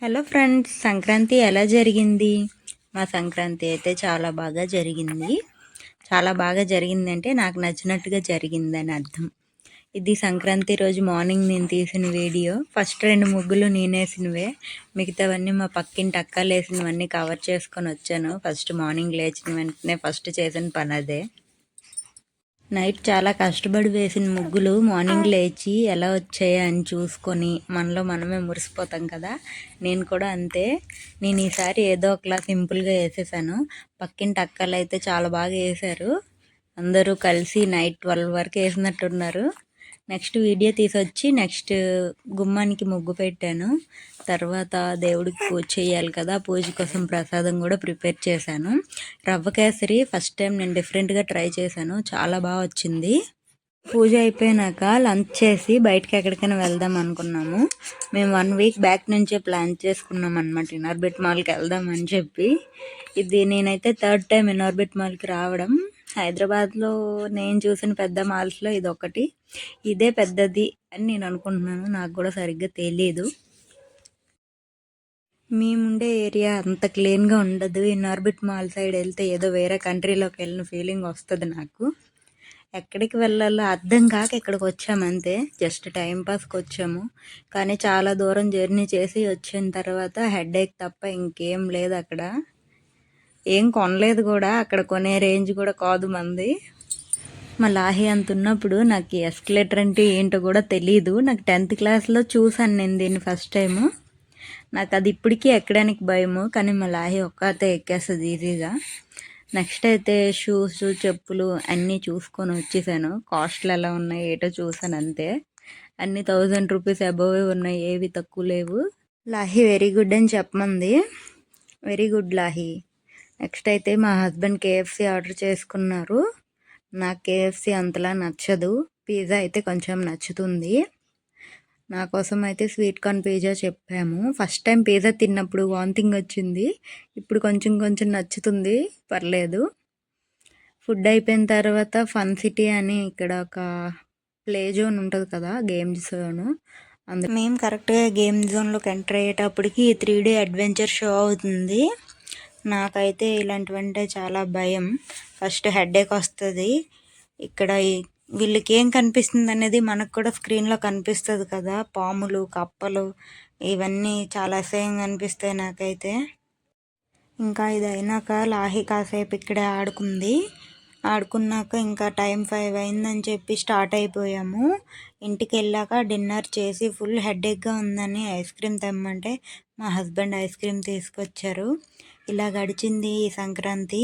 Hello friends, Sankranti ఎలా జరిగింది? మా సంక్రాంతి అయితే చాలా బాగా జరిగింది. చాలా బాగా జరిగిందంటే నాకు నచ్చినట్టుగా జరిగిందని అర్థం. ఇది సంక్రాంతి రోజు మార్నింగ్ నేను తీసిన వీడియో. ఫస్ట్ 2 ముగ్గులు నేనేసినవే, మిగతావన్నీ మా పక్కింటి అక్కలేసినవన్నీ కవర్ చేసుకొని వచ్చాను. ఫస్ట్ మార్నింగ్ లేచిన వెంటనే ఫస్ట్ చేసిన పని అదే. నైట్ చాలా కష్టపడి వేసిన ముగ్గులు మార్నింగ్ లేచి ఎలా వచ్చాయో అని చూసుకొని మనలో మనమే మురిసిపోతాం కదా. నేను కూడా అంతే. నేను ఈసారి ఏదో ఒకలా సింపుల్గా వేసేసాను. పక్కింటి అక్కలు అయితే చాలా బాగా వేశారు. అందరూ కలిసి నైట్ 12 వరకు వేసినట్టున్నారు. నెక్స్ట్ వీడియో తీసొచ్చి నెక్స్ట్ గుమ్మానికి ముగ్గు పెట్టాను. తర్వాత దేవుడికి పూజ చేయాలి కదా, పూజ కోసం ప్రసాదం కూడా ప్రిపేర్ చేశాను. రవ్వ కేసరి ఫస్ట్ టైం నేను డిఫరెంట్గా ట్రై చేశాను, చాలా బాగా వచ్చింది. పూజ అయిపోయినాక లంచ్ చేసి బయటకి ఎక్కడికైనా వెళ్దాం అనుకున్నాము. మేము 1 వీక్ బ్యాక్ నుంచే ప్లాన్ చేసుకున్నాం అనమాట, ఇనార్బిట్ మాల్కి వెళ్దామని చెప్పి. ఇది నేనైతే 3rd టైం ఇనార్బిట్ మాల్కి రావడం. హైదరాబాద్లో నేను చూసిన పెద్ద మాల్స్లో ఇది ఒకటి, ఇదే పెద్దది అని నేను అనుకుంటున్నాను. నాకు కూడా సరిగ్గా తెలియదు. మేముండే ఏరియా అంత క్లీన్గా ఉండదు. ఇనార్బిట్ మాల్ సైడ్ వెళ్తే ఏదో వేరే కంట్రీలోకి వెళ్ళిన ఫీలింగ్ వస్తుంది నాకు. ఎక్కడికి వెళ్ళాలో అర్థం కాక ఇక్కడికి వచ్చామంతే. జస్ట్ టైంపాస్కి వచ్చాము, కానీ చాలా దూరం జర్నీ చేసి వచ్చిన తర్వాత హెడేక్ తప్ప ఇంకేం లేదు. అక్కడ ఏం కొనలేదు కూడా, అక్కడ కొనే రేంజ్ కూడా కాదు మంది. మా లాహి అంత ఉన్నప్పుడు నాకు ఎస్కలేటర్ అంటే ఏంటో కూడా తెలియదు. నాకు 10th క్లాస్లో చూసాను నేను దీన్ని ఫస్ట్ టైము. నాకు అది ఇప్పటికీ ఎక్కడానికి భయము, కానీ మా లాహి ఒక్కతే ఎక్కేస్తుంది ఈజీగా. నెక్స్ట్ అయితే షూస్, చెప్పులు అన్నీ చూసుకొని వచ్చేసాను. కాస్ట్లు ఎలా ఉన్నాయి ఏటో చూసాను అంతే. అన్నీ 1000 రూపీస్ అబోవే ఉన్నాయి, ఏవి తక్కువ లేవు. లాహి వెరీ గుడ్ అని చెప్పమంది. వెరీ గుడ్ లాహి. నెక్స్ట్ అయితే మా హస్బెండ్ కేఎఫ్సి ఆర్డర్ చేసుకున్నారు. నాకు కేఎఫ్సి అంతలా నచ్చదు, పిజ్జా అయితే కొంచెం నచ్చుతుంది. నా కోసం అయితే స్వీట్ కార్న్ పిజ్జా చెప్పాము. ఫస్ట్ టైం పిజ్జా తిన్నప్పుడు వాంతింగ్ వచ్చింది, ఇప్పుడు కొంచెం కొంచెం నచ్చుతుంది, పర్లేదు. ఫుడ్ అయిపోయిన తర్వాత ఫన్ సిటీ అని ఇక్కడ ఒక ప్లే జోన్ ఉంటుంది కదా, గేమ్స్ జోను. మేము కరెక్ట్గా గేమ్ జోన్లోకి ఎంటర్ అయ్యేటప్పటికి 3D అడ్వెంచర్ షో అవుతుంది. నాకైతే ఇలాంటివంటే చాలా భయం. ఫస్ట్ హెడేక్ వస్తుంది. ఇక్కడ వీళ్ళకి ఏం కనిపిస్తుంది అనేది మనకు కూడా స్క్రీన్లో కనిపిస్తుంది కదా, పాములు, కప్పలు, ఇవన్నీ చాలా అసహ్యంగా అనిపిస్తాయి నాకైతే. ఇంకా ఇది అయినాక లాహి కాసేపు ఇక్కడే ఆడుకున్నాక ఇంకా టైం 5 అయిందని చెప్పి స్టార్ట్ అయిపోయాము. ఇంటికి వెళ్ళాక డిన్నర్ చేసి ఫుల్ హెడేక్గా ఉందని ఐస్ క్రీమ్ తెమ్మంటే మా హస్బెండ్ ఐస్ క్రీమ్ తీసుకొచ్చారు. ఇలా గడిచింది ఈ సంక్రాంతి.